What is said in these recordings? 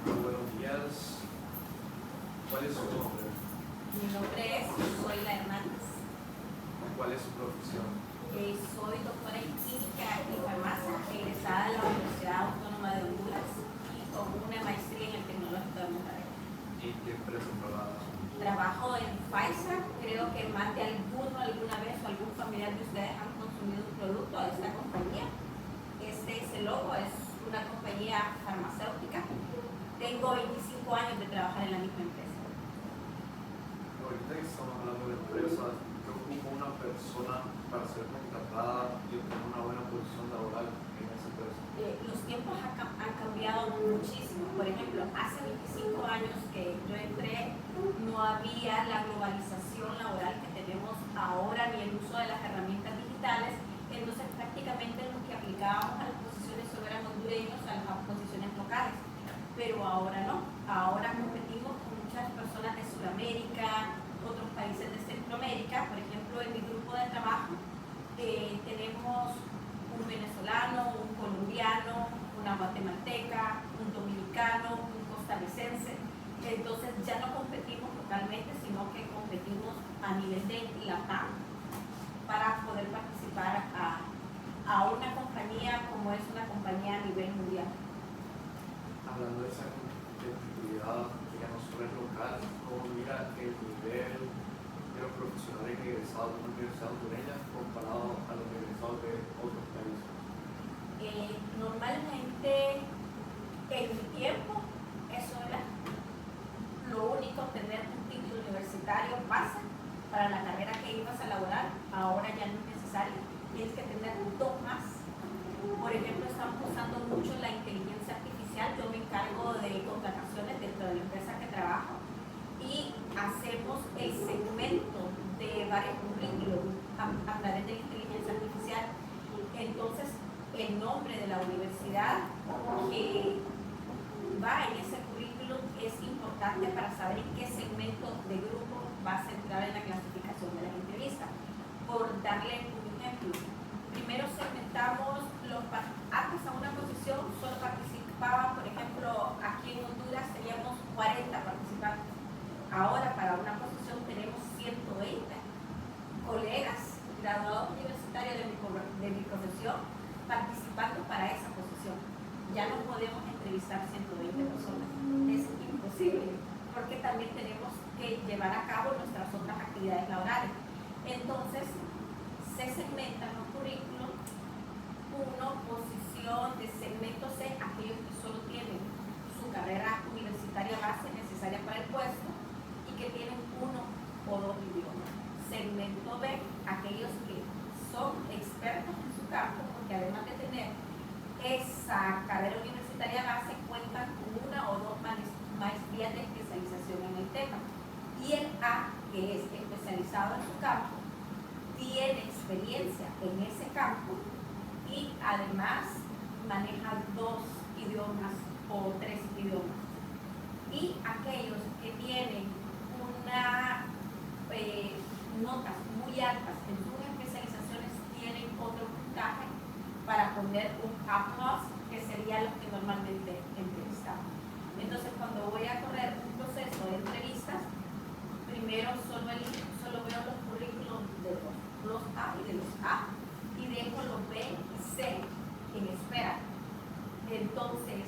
Buenos días. ¿Cuál es su nombre? Mi nombre es Zoila Hernández. ¿Cuál es su profesión? Soy doctora en química y farmacia, egresada de la Universidad Autónoma de Honduras y con una maestría en el Tecnológico de Monterrey. ¿Y qué empresa trabaja? Trabajo en Pfizer. Creo que más de alguna vez o algún familiar de ustedes han consumido un producto de esta compañía. Este es el logo, es una compañía farmacéutica. Tengo 25 años de trabajar en la misma empresa. Ahorita que estamos hablando de empresas, ¿qué ocupa una persona para ser contratada y obtener una buena posición laboral en esa empresa? Los tiempos han cambiado muchísimo. Por ejemplo, hace 25 años que yo entré, no había la globalización laboral que tenemos ahora ni el uso de las herramientas digitales. Entonces, prácticamente lo que aplicábamos a las posiciones solo eran hondureños, a las posiciones locales. Pero ahora no. Ahora competimos con muchas personas de Sudamérica, otros países de Centroamérica. Por ejemplo, en mi grupo de trabajo tenemos un venezolano, un colombiano, una guatemalteca, un dominicano, un costarricense. Entonces ya no competimos localmente, sino que competimos a nivel de LATAM para poder participar a una compañía como es una compañía a nivel mundial. Hablando de esa competitividad, que ya no solo es local, ¿cómo mira el nivel de los profesionales egresados de una universidad hondureña comparado a los egresados de otros países? Normalmente en mi tiempo eso era lo único, tener un título universitario base para la carrera que ibas a elaborar. Ahora ya no es necesario, tienes que tener dos más. Por ejemplo, estamos usando mucho la inteligencia artificial. Yo me encargo de contrataciones dentro de la empresa que trabajo y hacemos el segmento de varios currículos a través de la inteligencia artificial. Entonces, el nombre de la universidad que va en ese currículum es importante para saber en qué segmento de grupo va a centrar en la clasificación de las entrevistas. Por darle un ejemplo, primero segmentamos antes a una posición solo participaban, por ejemplo, aquí en Honduras teníamos 40 participantes. Ahora para una posición tenemos 120 colegas graduados universitarios de mi profesión participando para esa posición. Ya no podemos entrevistar 120 personas, es imposible, porque también tenemos que llevar a cabo nuestras otras actividades laborales. Entonces, se segmentan los currículos, posición de segmento C, aquellos que solo tienen su carrera universitaria base necesaria para el puesto y que tienen uno o dos idiomas. Segmento B, aquellos que son expertos en su campo, porque además de tener esa carrera universitaria base, cuentan con una o dos maestrías de especialización en el tema. Y el A, que es especializado en su campo, tiene experiencia en ese campo y además maneja 2 idiomas o 3 idiomas. Y aquellos que tienen notas muy altas en sus especializaciones tienen otro puntaje para poner un A+, que sería lo que normalmente entrevistamos. Entonces, cuando voy a correr un proceso de entrevistas, primero solo veo los currículos de los A y de los A y dejo los B y C en espera. Entonces,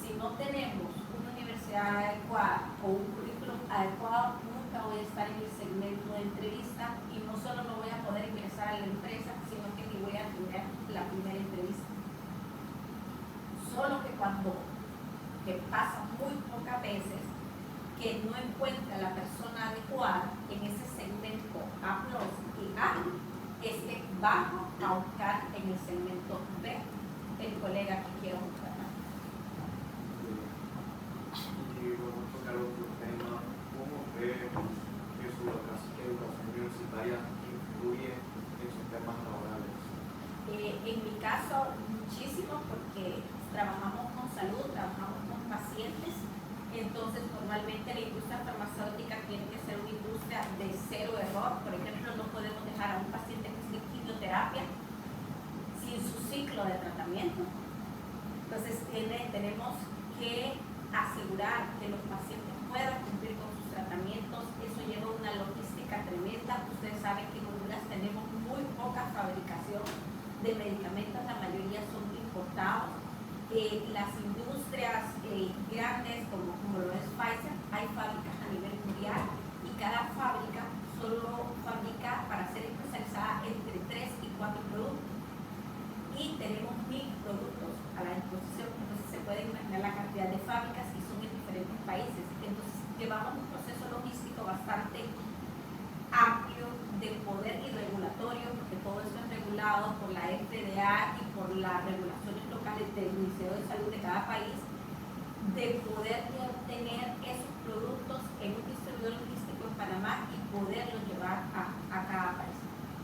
si no tenemos una universidad adecuada o un currículum adecuado, nunca voy a estar en el segmento de entrevista y no solo no voy a poder ingresar a la empresa, sino que ni voy a tener la primera entrevista. Solo que pasa muy pocas veces que no encuentra la persona adecuada en ese segmento A+ y A, es que bajo a buscar en el segmento B el colega que quiero buscar. Y vamos a tocar otro tema. ¿Cómo ve que su educación universitaria influye en sus temas laborales? En mi caso, muchísimo, porque trabajamos con salud, trabajamos con pacientes. Entonces, normalmente la industria farmacéutica tiene que ser una industria de cero error. Por ejemplo, no podemos dejar a un paciente que esté en quimioterapia sin su ciclo de tratamiento. Entonces, tenemos que asegurar que los pacientes puedan cumplir con sus tratamientos. Eso lleva una logística tremenda. Ustedes saben que en Honduras tenemos muy poca fabricación de medicamentos, la mayoría son importados. Las industrias grandes como lo es Pfizer, hay fábricas a nivel mundial y cada fábrica solo fabrica para ser especializada entre 3 y 4 productos. Y tenemos 1000 productos a la disposición, entonces se puede imaginar la cantidad de fábricas y son en diferentes países. Entonces llevamos un proceso logístico bastante amplio de poder y regulatorio, porque todo eso es regulado por la FDA y por las regulaciones locales del Ministerio de Salud de cada país, de poder obtener esos productos en un distribuidor logístico en Panamá y poderlos llevar a cada país.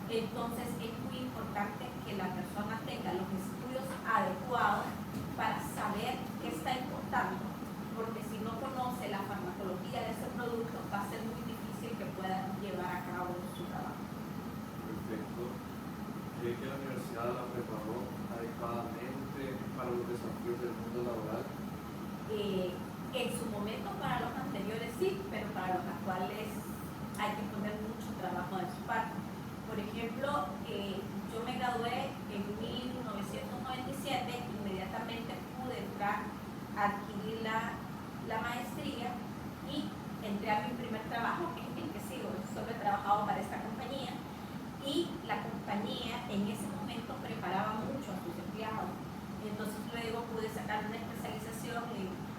Entonces es muy importante que la persona tenga los estudios adecuados para saber qué está importando, porque si no conoce la farmacología de ese producto va a ser muy difícil que pueda llevar a cabo su trabajo. Perfecto. ¿Cree que la universidad la preparó adecuadamente para los desafíos del mundo laboral? En su momento para los anteriores sí, pero para los actuales hay que poner mucho trabajo de su parte. Por ejemplo, yo me gradué en 1997, inmediatamente pude entrar a adquirir la maestría y entré a mi primer trabajo, que es el que sigo. Solo he trabajado para esta compañía y la compañía en ese momento preparaba mucho a sus empleados. Entonces luego pude sacar una especialización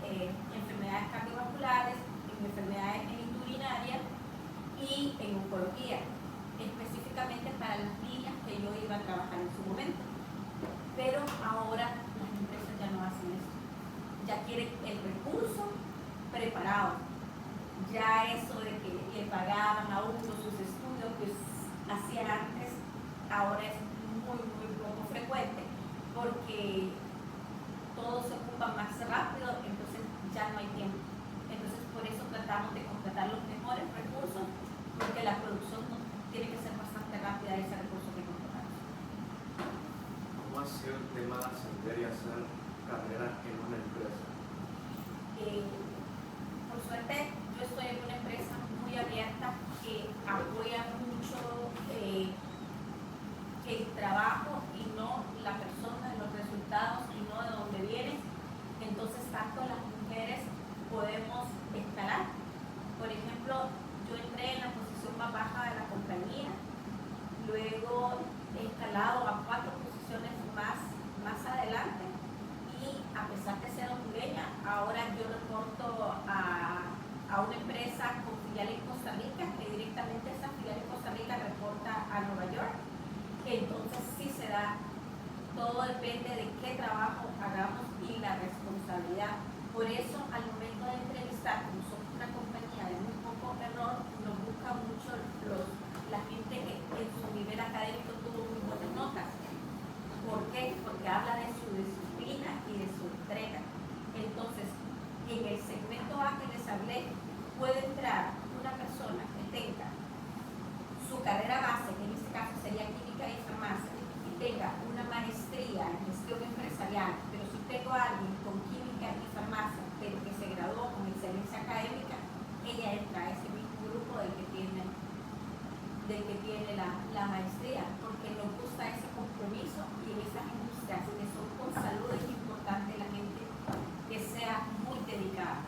en enfermedades cardiovasculares, en enfermedades urinarias y en oncología, específicamente para las líneas que yo iba a trabajar en su momento. Pero ahora las empresas ya no hacen eso. Ya quieren el recurso preparado. Ya eso de que le pagaban a uno sus estudios que hacían antes, ahora es muy poco frecuente porque todo se ocupa más rápido, entonces ya no hay tiempo. Entonces por eso tratamos de contratar los mejores recursos, porque la producción tiene que ser bastante rápida ese recurso que contratamos. ¿Cómo ha sido el tema de ascender y hacer carrera en una empresa? Por suerte, yo estoy en una empresa muy abierta que apoya mucho el trabajo y no la persona, los resultados y no de dónde vienes. Entonces, tanto las mujeres podemos escalar. Por ejemplo, yo entré en la posición más baja de la compañía, luego he escalado a 4 posiciones más adelante y a pesar de ser hondureña, ahora yo reporto a una empresa con filial en Costa Rica, que directamente esa filial en Costa Rica reporta a Nueva York. Entonces sí se da, todo depende de qué trabajo hagamos y la responsabilidad. Por eso al momento de entrevistar, como somos una compañía de muy poco error, nos busca mucho la gente que en su nivel académico tuvo muy buenas notas. ¿Por qué? Porque habla de su disciplina y de su entrega. Entonces, en el segmento A que les hablé, puede entrar una persona que tenga su carrera base, que en este caso sería química y farmacia, y tenga una maestría en gestión empresarial, pero si tengo a alguien con química y farmacia, pero que se graduó con excelencia académica, ella entra a ese mismo grupo del que tiene la maestría, porque nos gusta ese compromiso y en esas industrias que son con salud es importante la gente que sea muy dedicada.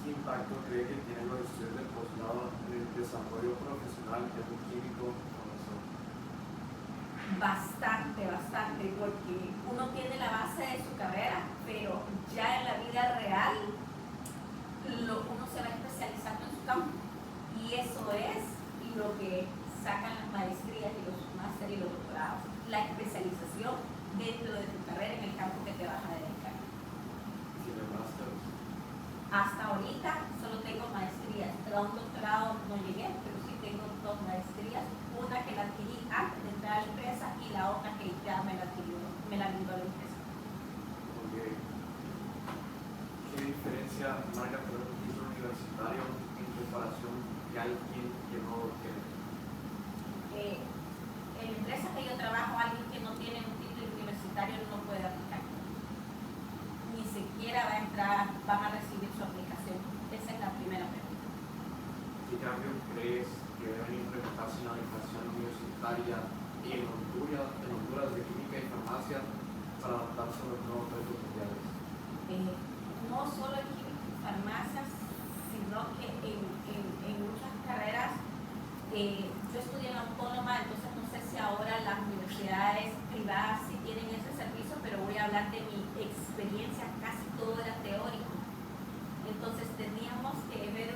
¿Qué impacto cree que tienen los estudios de posgrado en el desarrollo profesional de un químico profesor? Bastante, porque uno tiene la base de su carrera, pero ya en la vida real uno se va especializando en su campo y eso es lo que sacan las maestrías y los másteres y los doctorados, la especialización dentro de tu carrera en el campo que te vas a dedicar. ¿Tiene másteres? Hasta ahorita solo tengo maestrías, pero a un doctorado no llegué, pero sí tengo 2 maestrías, una que la adquirí antes de entrar a la empresa y la otra que ya me la brindó la empresa. Okay. ¿Qué diferencia marca tener un título universitario en comparación de alguien que no lo tiene? En la empresa que yo trabajo, alguien que no tiene un título universitario no puede aplicar. van a recibir su aplicación. Esa es la primera pregunta. ¿Qué cambios crees que deben implementarse en la educación universitaria y en Honduras de química y farmacia para adaptarse a los nuevos retos mundiales? No solo en química y farmacia, sino que en muchas carreras. Yo estudié en la autónoma, entonces no sé si ahora las universidades privadas sí tienen ese servicio, pero voy a hablar de mi experiencia, casi todo era teórico. Entonces teníamos que ver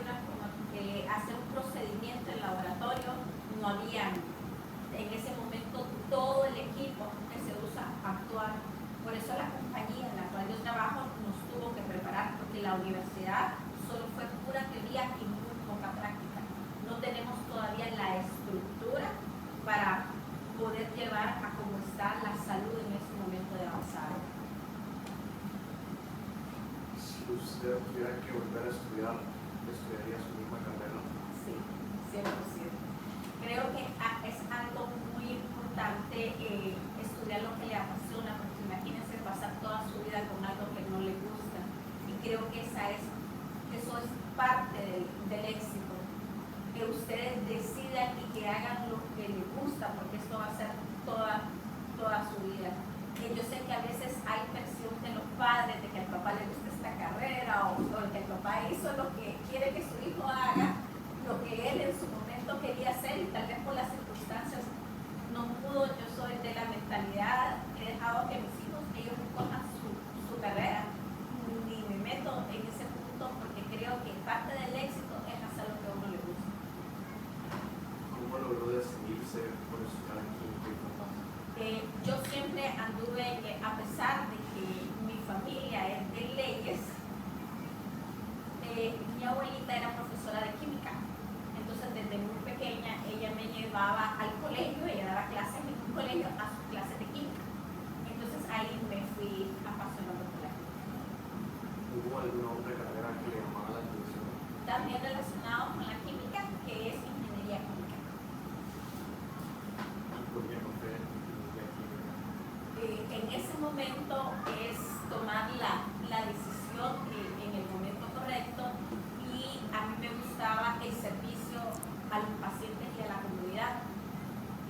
hacer un procedimiento en laboratorio, no había en ese momento todo el equipo que se usa actual. Por eso la compañía en la cual yo trabajo nos tuvo que preparar, porque la universidad solo fue pura teoría y muy poca práctica. No tenemos todavía la estructura para poder llevar a cómo está la salud en este momento de avanzada. Si usted tuviera que volver a estudiar, ¿estudiaría su misma carrera? Sí, 100%. Creo que es algo muy importante estudiar lo que le apasiona, porque imagínense pasar toda su vida con algo que no le gusta. Y creo que eso es parte del éxito. Que ustedes decidan y que hagan lo que les gusta, porque esto va a ser toda su vida. Yo sé que a veces hay presión de los padres de que al papá le guste esta carrera o que el papá hizo lo que quiere que su hijo haga, lo que él en su momento quería hacer y tal vez por las circunstancias no pudo. Yo soy de la mentalidad, he dejado que mis hijos, ellos escojan su carrera, ni me meto en ese punto porque creo que parte del éxito es hacer lo que a uno le gusta. ¿Cómo logró decidirse por estudiar química y farmacia? Yo siempre anduve, a pesar de que mi familia es de leyes, mi abuelita era profesora de química. Entonces desde muy pequeña ella me llevaba al colegio, ella daba clases en un colegio a sus clases de química. Entonces ahí me fui apasionando por la química. ¿Hubo alguna otra carrera que le llamaba la atención? También relacionado con la química, que es ingeniería química. ¿Y por qué no fue ingeniería química? En ese momento es tomar la decisión en el momento correcto, y a mí me gustaba el servicio a los pacientes y a la comunidad,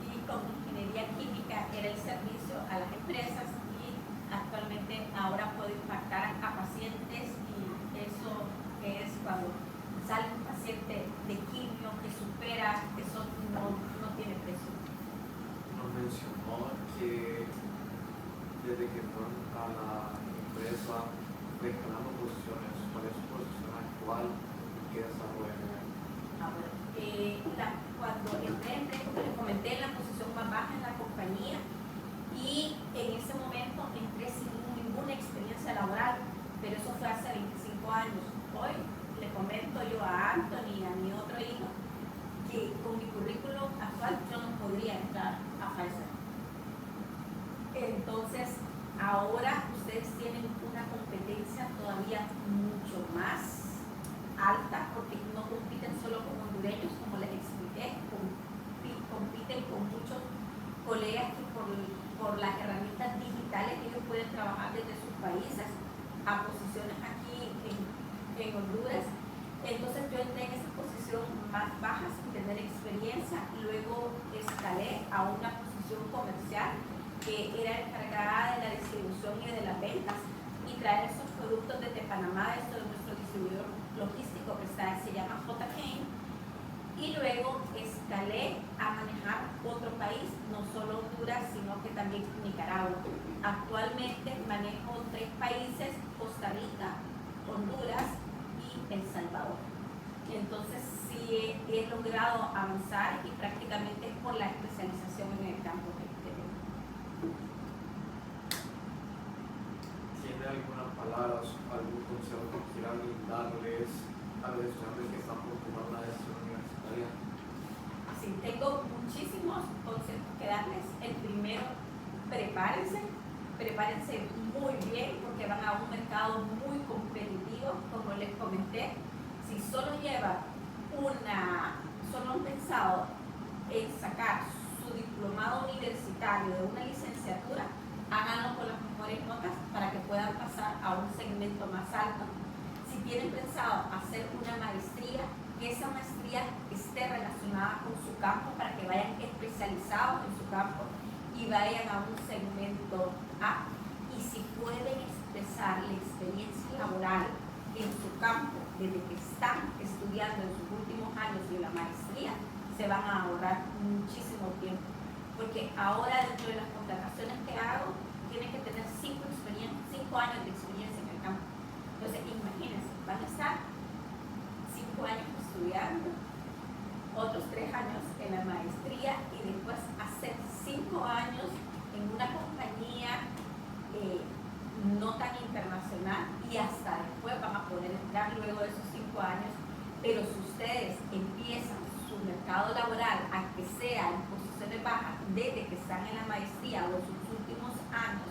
y con ingeniería química era el servicio a las empresas, y actualmente ahora puedo impactar a pacientes, y eso es cuando sale un paciente de quimio que supera, eso no tiene precio. Nos mencionó que desde que fueron a la empresa escalando posiciones, ¿cuál es su posición actual y qué desarrollan? Ahora, cuando entré, como les comenté, en la posición más baja en la compañía, y en ese momento entré sin ninguna experiencia laboral, pero eso fue hace 25 años. Hoy le comento yo a Anthony y a mi otro hijo que con mi currículum actual yo no podría entrar a Pfizer. Entonces, ahora ustedes tienen una competencia todavía mucho más alta, porque no compiten solo con hondureños, como les expliqué, compiten con muchos colegas que por las herramientas digitales ellos pueden trabajar desde sus países a posiciones aquí en Honduras. Entonces yo entré en esa posición más baja sin tener experiencia, luego escalé a una posición comercial que era encargada de la distribución y de las ventas y traer esos productos desde Panamá. Esto es nuestro distribuidor logístico que se llama JK, y luego escalé a manejar otro país, no solo Honduras, sino que también Nicaragua. Actualmente manejo 3 países: Costa Rica, Honduras y El Salvador. Entonces sí he logrado avanzar, y prácticamente es por la especialización en el campo que tengo. ¿Tiene algunas palabras, algún consejo que quiera brindarles a los estudiantes que están por tomar una decisión universitaria? Sí, tengo muchísimos consejos que darles. El primero, prepárense muy bien, porque van a un mercado muy competitivo, como les comenté. Si solo han pensado en sacar su diplomado universitario de una licenciatura, háganlo con las mejores notas para que puedan pasar a un segmento rendimiento más alto. Si tienen pensado hacer una maestría, que esa maestría esté relacionada con su campo para que vayan especializados en su campo y vayan a un segmento A. Y si pueden expresar la experiencia laboral en su campo desde que están estudiando en sus últimos años de la maestría, se van a ahorrar muchísimo tiempo. Porque ahora dentro de las contrataciones que hago, tienen que tener 5 años de experiencia en el campo. Entonces, imagínense, van a estar 5 años estudiando, otros 3 años en la maestría y después hacer 5 años en una compañía no tan internacional y hasta después van a poder entrar luego de esos 5 años. Pero si ustedes empiezan su mercado laboral a que sea en posiciones bajas desde que están en la maestría o sus últimos años,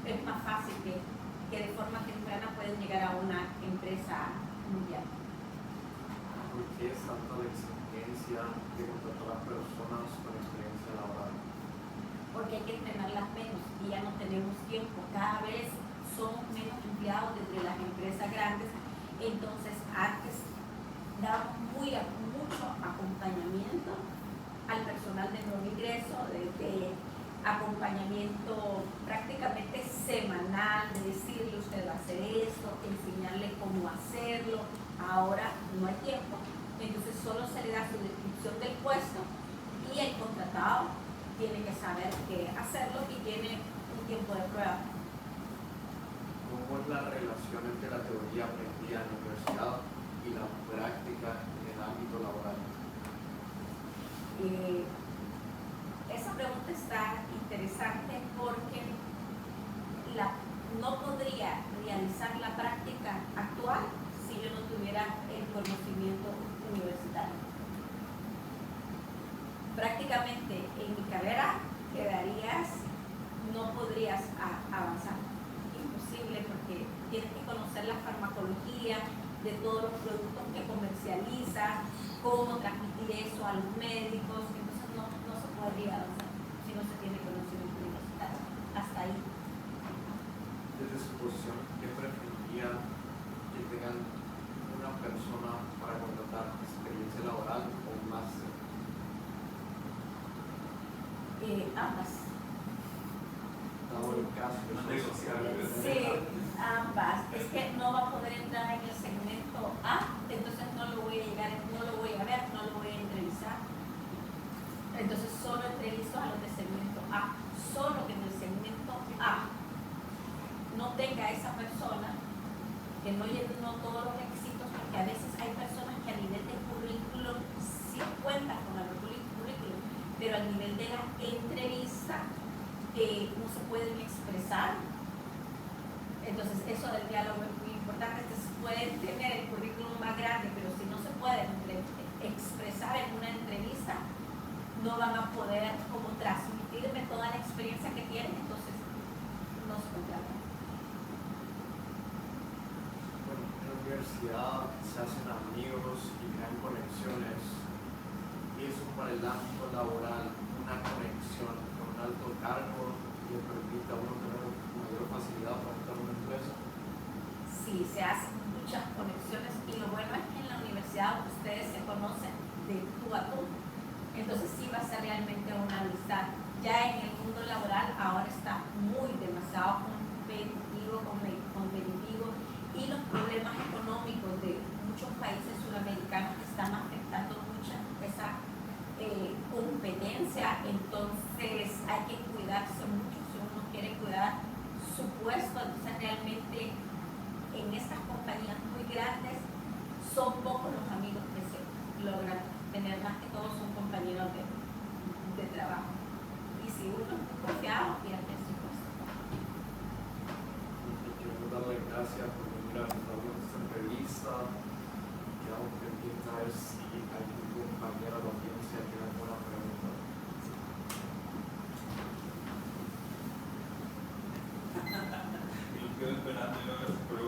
es más fácil que de forma temprana pueden llegar a una empresa mundial. ¿Por qué es tanta la exigencia de contratar a personas con experiencia laboral? Porque hay que entrenarlas menos y ya no tenemos tiempo. Cada vez son menos empleados desde las empresas grandes. Entonces, antes dábamos mucho acompañamiento al personal de nuevo ingreso, de acompañamiento prácticamente semanal, de decirle usted va a hacer esto, enseñarle cómo hacerlo. Ahora no hay tiempo, entonces solo se le da su descripción del puesto y el contratado tiene que saber qué hacerlo y tiene un tiempo de prueba. ¿Cómo es la relación entre la teoría aprendida en la universidad y la práctica en el ámbito laboral? Esa pregunta está interesante porque no podría realizar la práctica actual si yo no tuviera el conocimiento universitario. Prácticamente en mi carrera no podrías avanzar. Imposible, porque tienes que conocer la farmacología de todos los productos que comercializa, cómo transmitir eso a los médicos. Entonces no se podría avanzar si no se tiene conocimiento universitario. Hasta ahí. Desde su posición, ¿qué preferiría que tengan una persona para contratar experiencia laboral o un máster? Ambas. Dado el caso que son sociales. Sí, ambas. Es que no va a poder entrar en el segmento A, entonces no lo voy a ver, no lo voy a entrevistar. Entonces solo entrevisto a los de segmento A. Solo que en el segmento A no tenga esa persona, que no llenó todos los requisitos, porque a veces hay personas que a nivel de currículum sí cuentan con el currículum, pero a nivel de la entrevista no se pueden expresar. Entonces eso del diálogo es muy importante. Entonces pueden tener el currículum más grande, pero si no se pueden expresar en una entrevista, no van a poder como transmitirme toda la experiencia que tienen, entonces no se contratan. Bueno, en la universidad se hacen amigos y crean conexiones, y eso para el ámbito laboral, una conexión con un alto cargo le permite a uno tener mayor facilidad para entrar a una empresa. Sí, se hacen muchas conexiones y lo bueno es que en la universidad ustedes se conocen de tú a tú, entonces sí va a ser realmente una amistad. Ya en el mundo laboral ahora está demasiado competitivo y los problemas económicos de muchos países sudamericanos están afectando mucho esa competencia. Entonces hay que cuidarse mucho si uno quiere cuidar su puesto. Entonces realmente en estas compañías muy grandes son pocos los amigos que se logran tener, más que todos son compañeros de trabajo, y si uno es muy confiado pierde su puesto. Quiero darle gracias por venir a esta entrevista. Quedamos pendientes a ver si hay un compañero de la audiencia que tiene alguna pregunta. Y lo quedo esperando yo a ver su pregunta.